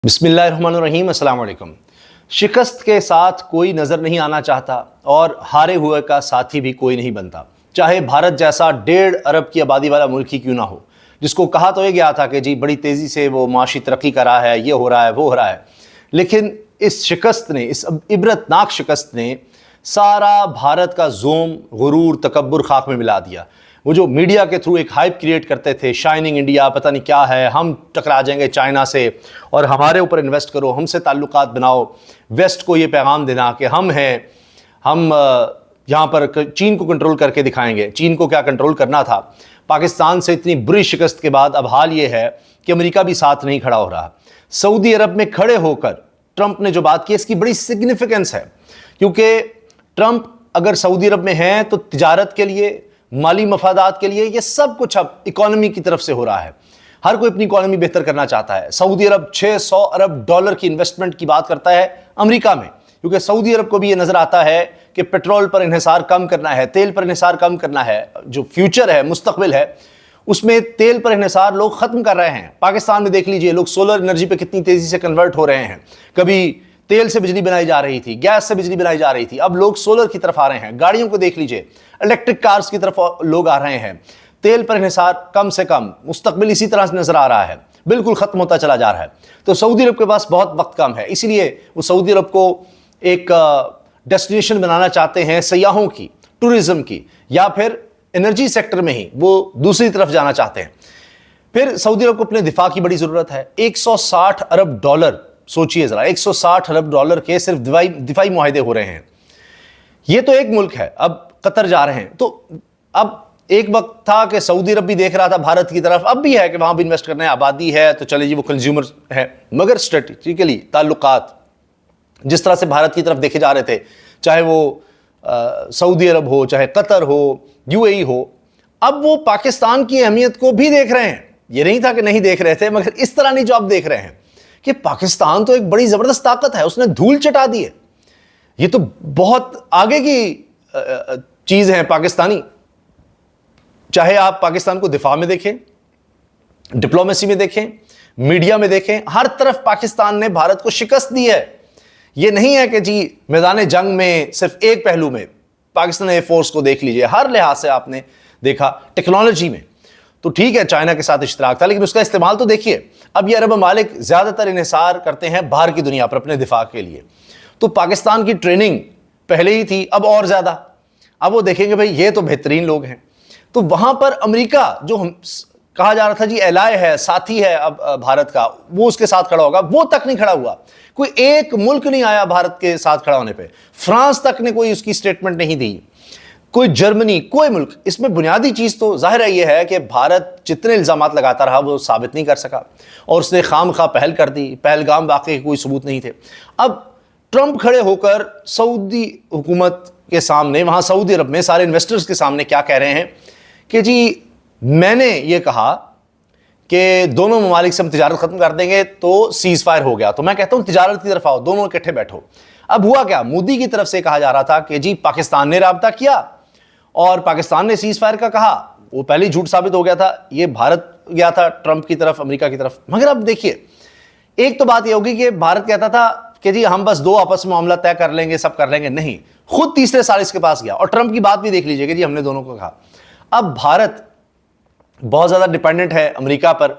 بسم اللہ الرحمن الرحیم، السلام علیکم۔ شکست کے ساتھ کوئی نظر نہیں آنا چاہتا اور ہارے ہوئے کا ساتھی بھی کوئی نہیں بنتا، چاہے بھارت جیسا 1.5 ارب کی آبادی والا ملک ہی کیوں نہ ہو، جس کو کہا تو یہ گیا تھا کہ جی بڑی تیزی سے وہ معاشی ترقی کر رہا ہے، یہ ہو رہا ہے، وہ ہو رہا ہے۔ لیکن اس شکست نے، اس عبرتناک شکست نے سارا بھارت کا زوم، غرور، تکبر خاک میں ملا دیا۔ وہ جو میڈیا کے تھرو ایک ہائپ کریٹ کرتے تھے، شائننگ انڈیا، پتہ نہیں کیا ہے، ہم ٹکرا جائیں گے چائنا سے اور ہمارے اوپر انویسٹ کرو، ہم سے تعلقات بناؤ، ویسٹ کو یہ پیغام دینا کہ ہم ہیں، ہم یہاں پر چین کو کنٹرول کر کے دکھائیں گے۔ چین کو کیا کنٹرول کرنا تھا؟ پاکستان سے اتنی بری شکست کے بعد اب حال یہ ہے کہ امریکہ بھی ساتھ نہیں کھڑا ہو رہا۔ سعودی عرب میں کھڑے ہو کر ٹرمپ نے جو بات کی، اس کی بڑی سگنیفیکنس ہے، کیونکہ ٹرمپ اگر سعودی عرب میں ہیں تو تجارت کے لیے، مالی مفادات کے لیے، یہ سب کچھ اب اکانومی کی طرف سے ہو رہا ہے۔ ہر کوئی اپنی اکانومی بہتر کرنا چاہتا ہے۔ سعودی عرب 600 ارب ڈالر کی انویسٹمنٹ کی بات کرتا ہے امریکہ میں، کیونکہ سعودی عرب کو بھی یہ نظر آتا ہے کہ پیٹرول پر انحصار کم کرنا ہے، تیل پر انحصار کم کرنا ہے۔ جو فیوچر ہے، مستقبل ہے، اس میں تیل پر انحصار لوگ ختم کر رہے ہیں۔ پاکستان میں دیکھ لیجئے، لوگ سولر انرجی پہ کتنی تیزی سے کنورٹ ہو رہے ہیں۔ کبھی تیل سے بجلی بنائی جا رہی تھی، گیس سے بجلی بنائی جا رہی تھی، اب لوگ سولر کی طرف آ رہے ہیں۔ گاڑیوں کو دیکھ لیجئے، الیکٹرک کارز کی طرف لوگ آ رہے ہیں۔ تیل پر انحصار کم سے کم، مستقبل اسی طرح سے نظر آ رہا ہے، بالکل ختم ہوتا چلا جا رہا ہے۔ تو سعودی عرب کے پاس بہت وقت کم ہے، اسی لیے وہ سعودی عرب کو ایک ڈیسٹینیشن بنانا چاہتے ہیں سیاحوں کی، ٹورزم کی، یا پھر انرجی سیکٹر میں ہی وہ دوسری طرف جانا چاہتے ہیں۔ پھر سعودی عرب کو اپنے دفاع کی بڑی ضرورت ہے۔ 160 ارب ڈالر، سوچئے ذرا، 160 ارب ڈالر کے صرف دفاعی معاہدے ہو رہے ہیں۔ یہ تو ایک ملک ہے، اب قطر جا رہے ہیں۔ تو اب ایک وقت تھا کہ سعودی عرب بھی دیکھ رہا تھا بھارت کی طرف، اب بھی ہے کہ وہاں بھی انویسٹ کرنا ہے، آبادی ہے تو چلے جی، وہ کنزیومر ہے، مگر اسٹریٹجیکلی تعلقات جس طرح سے بھارت کی طرف دیکھے جا رہے تھے، چاہے وہ سعودی عرب ہو، چاہے قطر ہو، یو اے ای ہو، اب وہ پاکستان کی اہمیت کو بھی دیکھ رہے ہیں۔ یہ نہیں تھا کہ نہیں دیکھ رہے تھے، مگر اس طرح نہیں جو اب دیکھ رہے ہیں کہ پاکستان تو ایک بڑی زبردست طاقت ہے، اس نے دھول چٹا دی ہے، یہ تو بہت آگے کی چیز ہے پاکستانی۔ چاہے آپ پاکستان کو دفاع میں دیکھیں، ڈپلومیسی میں دیکھیں، میڈیا میں دیکھیں، ہر طرف پاکستان نے بھارت کو شکست دی ہے۔ یہ نہیں ہے کہ جی میدان جنگ میں صرف ایک پہلو میں، پاکستان ایئر فورس کو دیکھ لیجئے، ہر لحاظ سے آپ نے دیکھا۔ ٹیکنالوجی میں تو ٹھیک ہے چائنا کے ساتھ اشتراک تھا، لیکن اس کا استعمال تو دیکھیے۔ اب یہ عرب ممالک زیادہ تر انحصار کرتے ہیں باہر کی دنیا پر اپنے دفاع کے لیے، تو پاکستان کی ٹریننگ پہلے ہی تھی، اب اور زیادہ۔ اب وہ دیکھیں گے بھئی یہ تو بہترین لوگ ہیں، تو وہاں پر امریکہ جو کہا جا رہا تھا جی ایلائی ہے، ساتھی ہے اب بھارت کا، وہ اس کے ساتھ کھڑا ہوگا، وہ تک نہیں کھڑا ہوا۔ کوئی ایک ملک نہیں آیا بھارت کے ساتھ کھڑا ہونے پہ، فرانس تک نے کوئی اس کی سٹیٹمنٹ نہیں دی، کوئی جرمنی، کوئی ملک۔ اس میں بنیادی چیز تو ظاہر ہے یہ ہے کہ بھارت جتنے الزامات لگاتا رہا وہ ثابت نہیں کر سکا، اور اس نے خام خواہ پہل کر دی۔ پہلگام واقعے کے کوئی ثبوت نہیں تھے۔ اب ٹرمپ کھڑے ہو کر سعودی حکومت کے سامنے، وہاں سعودی عرب میں سارے انویسٹرز کے سامنے کیا کہہ رہے ہیں کہ جی میں نے یہ کہا کہ دونوں ممالک سے ہم تجارت ختم کر دیں گے تو سیز فائر ہو گیا، تو میں کہتا ہوں تجارت کی طرف آؤ، دونوں اکٹھے بیٹھو۔ اب ہوا کیا؟ مودی کی طرف سے کہا جا رہا تھا کہ جی پاکستان نے رابطہ کیا اور پاکستان نے سیز فائر کا کہا، وہ پہلے جھوٹ ثابت ہو گیا تھا، یہ بھارت گیا تھا ٹرمپ کی طرف، امریکہ کی طرف۔ مگر اب دیکھیے، ایک تو بات یہ ہوگی کہ بھارت کہتا تھا کہ جی ہم بس دو آپس میں معاملہ طے کر لیں گے، سب کر لیں گے، نہیں، خود تیسرے سال اس کے پاس گیا، اور ٹرمپ کی بات بھی دیکھ لیجئے کہ جی ہم نے دونوں کو کہا۔ اب بھارت بہت زیادہ ڈیپینڈنٹ ہے امریکہ پر،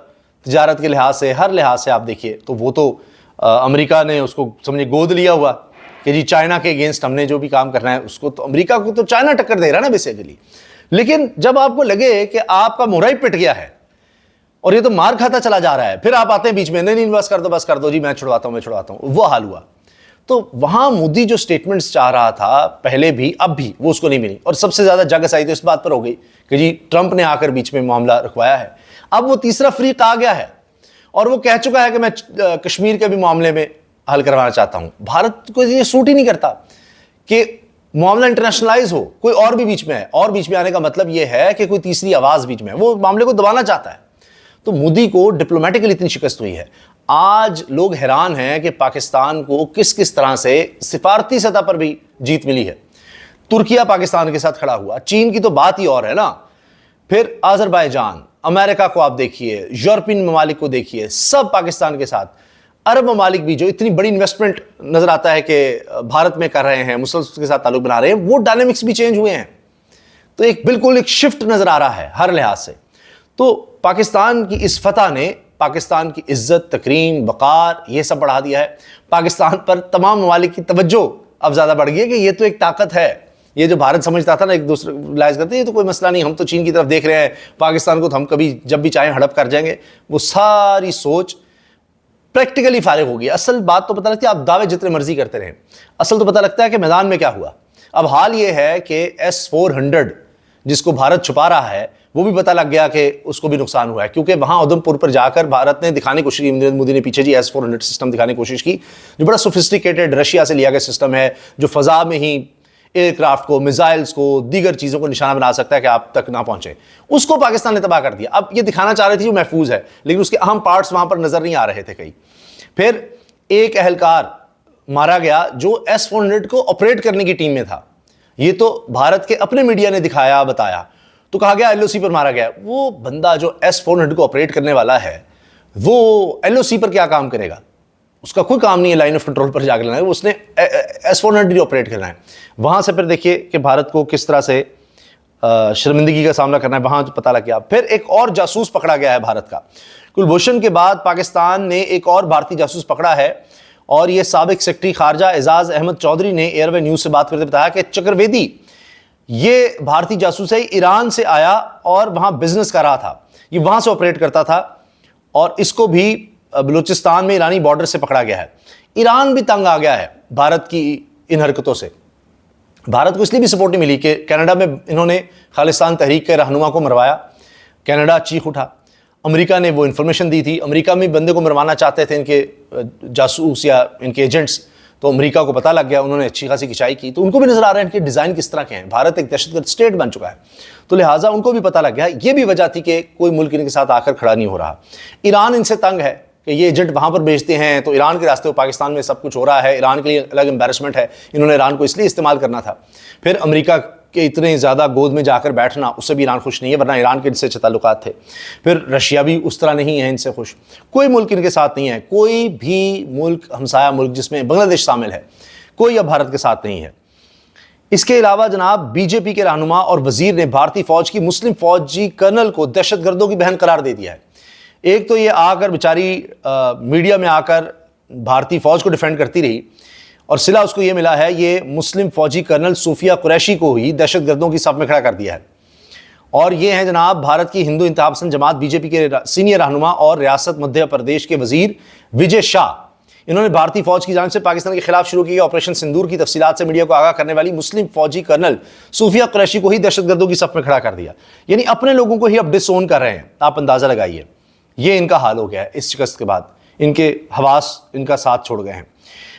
تجارت کے لحاظ سے، ہر لحاظ سے آپ دیکھیے، تو وہ تو امریکہ نے اس کو سمجھے گود لیا ہوا کہ جی چائنا کے اگینسٹ ہم نے جو بھی کام کرنا ہے، اس کو تو امریکہ کو تو چائنا ٹکر دے رہا ہے نا بیسیکلی۔ لیکن جب آپ کو لگے کہ آپ کا مورا ہی پٹ گیا ہے اور یہ تو مار کھاتا چلا جا رہا ہے، پھر آپ آتے ہیں بیچ میں، نہیں بس کر دو جی، میں چھڑواتا ہوں، وہ حال ہوا۔ تو وہاں مودی جو سٹیٹمنٹس چاہ رہا تھا پہلے بھی، اب بھی، وہ اس کو نہیں ملی، اور سب سے زیادہ جگ سائی تو اس بات پر ہو گئی کہ جی ٹرمپ نے آ کر بیچ میں معاملہ رکھوایا ہے۔ اب وہ تیسرا فریق آ گیا ہے اور وہ کہہ چکا ہے کہ میں کشمیر کے بھی معاملے میں حل کروانا چاہتا ہوں۔ بھارت کو یہ سوٹ ہی نہیں کرتا کہ معاملہ انٹرنیشنلائز ہو، کوئی اور بھی بیچ میں ہے، اور بیچ میں آنے کا مطلب یہ ہے کہ کوئی تیسری آواز بیچ میں ہے، وہ معاملے کو دبانا چاہتا ہے۔ تو مودی کو ڈپلومیٹکلی اتنی شکست ہوئی ہے۔ آج لوگ حیران ہیں کہ پاکستان کو کس کس طرح سے سفارتی سطح پر بھی جیت ملی ہے۔ ترکیہ پاکستان کے ساتھ کھڑا ہوا، چین کی تو بات ہی اور ہے نا، پھر آذربائیجان، امریکہ کو آپ دیکھیے، یورپین ممالک کو دیکھیے، سب پاکستان کے ساتھ۔ عرب ممالک بھی جو اتنی بڑی انویسٹمنٹ نظر آتا ہے کہ بھارت میں کر رہے ہیں، مسلسل کے ساتھ تعلق بنا رہے ہیں، وہ ڈائنامکس بھی چینج ہوئے ہیں. تو ایک بالکل ایک شفٹ نظر آ رہا ہے ہر لحاظ سے. تو پاکستان کی اس فتح نے پاکستان کی عزت، تکریم، وقار یہ سب بڑھا دیا ہے. پاکستان پر تمام ممالک کی توجہ اب زیادہ بڑھ گئی ہے کہ یہ تو ایک طاقت ہے. یہ جو بھارت سمجھتا تھا نا، ایک دوسرے ریلائز کرتے ہیں یہ تو کوئی مسئلہ نہیں، ہم تو چین کی طرف دیکھ رہے ہیں، پاکستان کو تو ہم کبھی جب بھی چاہیں ہڑپ کر جائیں گے. وہ ساری سوچ پریکٹیکلی فارغ ہوگی. اصل بات تو پتہ لگتی ہے، آپ دعوے جتنے مرضی کرتے رہیں، اصل تو پتہ لگتا ہے کہ میدان میں کیا ہوا. اب حال یہ ہے کہ S-400 جس کو بھارت چھپا رہا ہے، وہ بھی پتہ لگ گیا کہ اس کو بھی نقصان ہوا ہے، کیونکہ وہاں ادھم پور پر جا کر بھارت نے دکھانے کی کوشش کی، نریندر مودی نے پیچھے جی S-400 سسٹم دکھانے کی کوشش کی، جو بڑا سوفسٹیکیٹڈ رشیا سے لیا گیا سسٹم ہے، جو فضا میں ہی ایئر کرافٹ کو، میزائلز کو، دیگر چیزوں کو نشانہ بنا سکتا ہے کہ آپ تک نہ پہنچے. اس کو پاکستان نے تباہ کر دیا. اب یہ دکھانا چاہ رہی تھی جو محفوظ ہے، لیکن اس کے اہم پارٹس وہاں پر نظر نہیں آ رہے تھے کہیں. پھر ایک اہلکار مارا گیا جو S-400 کو آپریٹ کرنے کی ٹیم میں تھا. یہ تو بھارت کے اپنے میڈیا نے دکھایا، بتایا، تو کہا گیا LOC پر مارا گیا. وہ بندہ جو S-400 کو آپریٹ کرنے والا ہے، وہ LOC پر کیا کام کرے گا؟ اس کا کوئی کام نہیں ہے لائن آف کنٹرول پر جا کے لینا ہے، اس نے S-400 آپریٹ کرنا ہے. وہاں سے پھر دیکھیے کہ بھارت کو کس طرح سے شرمندگی کا سامنا کرنا ہے، وہاں پتہ لگ گیا. پھر ایک اور جاسوس پکڑا گیا ہے بھارت کا. کلبھوشن کے بعد پاکستان نے ایک اور بھارتی جاسوس پکڑا ہے، اور یہ سابق سیکرٹری خارجہ اعزاز احمد چودھری نے ایئر وے نیوز سے بات کرتے بتایا کہ چکرویدی یہ بھارتی جاسوس ہے، ایران سے آیا اور وہاں بزنس کر رہا تھا، یہ وہاں سے آپریٹ کرتا تھا، اور اس کو بھی بلوچستان میں ایرانی بارڈر سے پکڑا گیا ہے. ایران بھی تنگ آ گیا ہے بھارت کی ان حرکتوں سے. بھارت کو اس لیے بھی سپورٹ نہیں ملی کہ کینیڈا میں انہوں نے خالصتان تحریک کے رہنما کو مروایا، کینیڈا چیخ اٹھا. امریکہ نے وہ انفارمیشن دی تھی، امریکہ میں بندے کو مروانا چاہتے تھے ان کے جاسوس یا ان کے ایجنٹس، تو امریکہ کو پتہ لگ گیا، انہوں نے اچھی خاصی کھچائی کی. تو ان کو بھی نظر آ رہا ہے ان کے ڈیزائن کس طرح کے ہیں. بھارت ایک دہشت گرد اسٹیٹ بن چکا ہے، تو لہٰذا ان کو بھی پتہ لگ گیا. یہ بھی وجہ تھی کہ کوئی ملک ان کے ساتھ آ کر کھڑا نہیں ہو رہا. ایران ان سے تنگ ہے کہ یہ ایجنٹ وہاں پر بھیجتے ہیں تو ایران کے راستے پاکستان میں سب کچھ ہو رہا ہے. ایران کے لیے الگ امبیرسمنٹ ہے، انہوں نے ایران کو اس لیے استعمال کرنا تھا. پھر امریکہ کے اتنے زیادہ گود میں جا کر بیٹھنا، اس سے بھی ایران خوش نہیں ہے، ورنہ ایران کے ان سے اچھے تعلقات تھے. پھر رشیا بھی اس طرح نہیں ہے ان سے خوش. کوئی ملک ان کے ساتھ نہیں ہے، کوئی بھی ملک، ہمسایہ ملک جس میں بنگلہ دیش شامل ہے، کوئی اب بھارت کے ساتھ نہیں ہے. اس کے علاوہ جناب BJP کے رہنما اور وزیر نے بھارتی فوج کی مسلم فوجی کرنل کو دہشت گردوں کی بہن قرار دے دیا ہے. ایک تو یہ آ کر بیچاری میڈیا میں آ کر بھارتی فوج کو ڈیفینڈ کرتی رہی، اور صلہ اس کو یہ ملا ہے یہ مسلم فوجی کرنل صوفیہ قریشی کو ہی دہشت گردوں کی صف میں کھڑا کر دیا ہے. اور یہ ہیں جناب بھارت کی ہندو انتخاب پسند جماعت BJP کے سینئر رہنما اور ریاست مدھیہ پردیش کے وزیر وجے شاہ. انہوں نے بھارتی فوج کی جانب سے پاکستان کے خلاف شروع کی گئی آپریشن سندور کی تفصیلات سے میڈیا کو آگاہ کرنے والی مسلم فوجی کرنل صوفیہ قریشی کو ہی دہشت گردوں کی صف میں کھڑا کر دیا. یعنی اپنے لوگوں کو ہی اب ڈس اون کر رہے ہیں. آپ اندازہ لگائیے یہ ان کا حال ہو گیا ہے. اس شکست کے بعد ان کے حواس ان کا ساتھ چھوڑ گئے ہیں.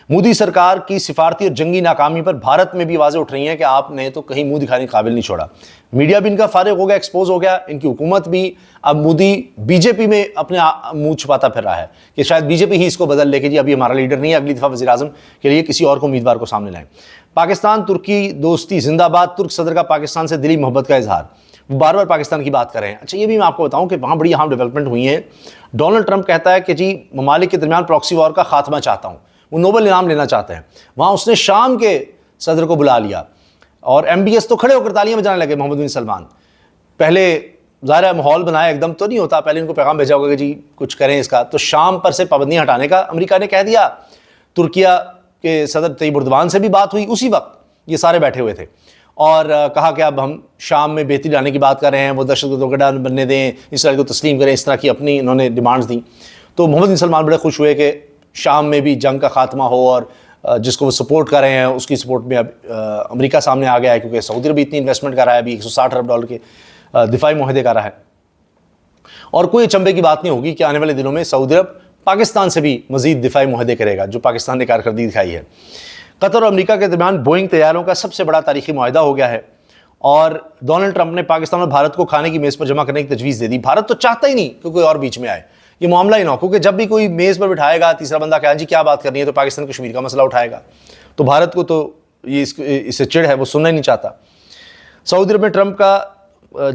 مودی سرکار کی سفارتی اور جنگی ناکامی پر بھارت میں بھی آوازیں اٹھ رہی ہیں کہ آپ نے تو کہیں منہ دکھانے کے قابل نہیں چھوڑا. میڈیا بھی ان کا فارغ ہو گیا، ایکسپوز ہو گیا. ان کی حکومت بھی اب مودی BJP میں اپنے منہ چھپاتا پھر رہا ہے کہ شاید BJP ہی اس کو بدل لے کے جی ابھی ہمارا لیڈر نہیں ہے، اگلی دفعہ وزیر اعظم کے لیے کسی اور کو امیدوار کو سامنے لائیں. پاکستان ترکی دوستی زندہ باد. ترک صدر کا پاکستان سے دلی محبت کا اظہار. وہ بار بار پاکستان کی بات کر رہے ہیں. اچھا یہ بھی میں آپ کو بتاؤں کہ وہاں بڑی اہم ڈیولپمنٹ ہوئی ہیں. ڈونلڈ ٹرمپ کہتا ہے کہ جی ممالک کے درمیان پراکسی وار کا خاتمہ چاہتا ہوں. وہ نوبل انعام لینا چاہتے ہیں. وہاں اس نے شام کے صدر کو بلا لیا اور MBS تو کھڑے ہو کر تالیاں بجانے لگے. محمد بن سلمان پہلے ظاہر ہے ماحول بنایا، ایک دم تو نہیں ہوتا، پہلے ان کو پیغام بھیجا ہوگا کہ جی کچھ کریں اس کا. تو شام پر سے پابندیاں ہٹانے کا امریکہ نے کہہ دیا. ترکیہ کے صدر طیب اردوان سے بھی بات ہوئی اسی وقت، یہ سارے بیٹھے ہوئے تھے، اور کہا کہ اب ہم شام میں بہتری لانے کی بات کر رہے ہیں، وہ دہشت گردوں کا ڈر بننے دیں، اسرائیل کو تسلیم کریں، اس طرح کی اپنی انہوں نے ڈیمانڈز دیں. تو محمد بن سلمان بڑے خوش ہوئے کہ شام میں بھی جنگ کا خاتمہ ہو، اور جس کو وہ سپورٹ کر رہے ہیں اس کی سپورٹ میں اب امریکہ سامنے آ گیا ہے، کیونکہ سعودی عرب بھی اتنی انویسٹمنٹ کر رہا ہے، ابھی $160 ارب کے دفاعی معاہدے کر رہا ہے. اور کوئی چنبے کی بات نہیں ہوگی کہ آنے والے دنوں میں سعودی عرب پاکستان سے بھی مزید دفاعی معاہدے کرے گا، جو پاکستان نے کارکردگی دکھائی ہے. قطر اور امریکہ کے درمیان بوئنگ طیاروں کا سب سے بڑا تاریخی معاہدہ ہو گیا ہے، اور ڈونلڈ ٹرمپ نے پاکستان اور بھارت کو کھانے کی میز پر جمع کرنے کی تجویز دے دی. بھارت تو چاہتا ہی نہیں کہ کوئی اور بیچ میں آئے، یہ معاملہ ہی نہ ہو، کیونکہ جب بھی کوئی میز پر بٹھائے گا تیسرا بندہ کہا جی کیا بات کرنی ہے تو پاکستان کشمیر کا مسئلہ اٹھائے گا. تو بھارت کو تو یہ اس سے چڑ ہے، وہ سننا ہی نہیں چاہتا. سعودی عرب میں ٹرمپ کا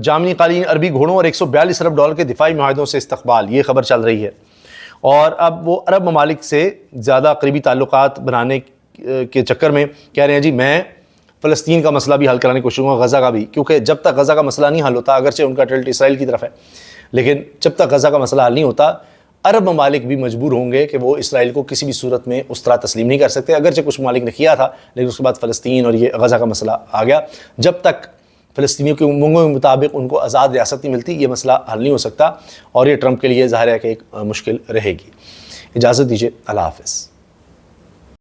جامنی قالین عربی گھوڑوں اور $142 ارب کے دفاعی معاہدوں سے استقبال، یہ خبر چل رہی ہے. اور اب وہ عرب ممالک سے زیادہ قریبی تعلقات بنانے کے چکر میں کہہ رہے ہیں جی میں فلسطین کا مسئلہ بھی حل کرانے کی کوشش کروں گا، غزہ کا بھی، کیونکہ جب تک غزہ کا مسئلہ نہیں حل ہوتا، اگرچہ ان کا ٹلٹ اسرائیل کی طرف ہے، لیکن جب تک غزہ کا مسئلہ حل نہیں ہوتا عرب ممالک بھی مجبور ہوں گے کہ وہ اسرائیل کو کسی بھی صورت میں اس طرح تسلیم نہیں کر سکتے، اگرچہ کچھ ممالک نے کیا تھا لیکن اس کے بعد فلسطین اور یہ غزہ کا مسئلہ آ گیا۔ جب تک فلسطینیوں کے امنگوں کے مطابق ان کو آزاد ریاست نہیں ملتی، یہ مسئلہ حل نہیں ہو سکتا، اور یہ ٹرمپ کے لیے ظاہر ہے کہ ایک مشکل رہے گی۔ اجازت دیجیے، اللہ حافظ۔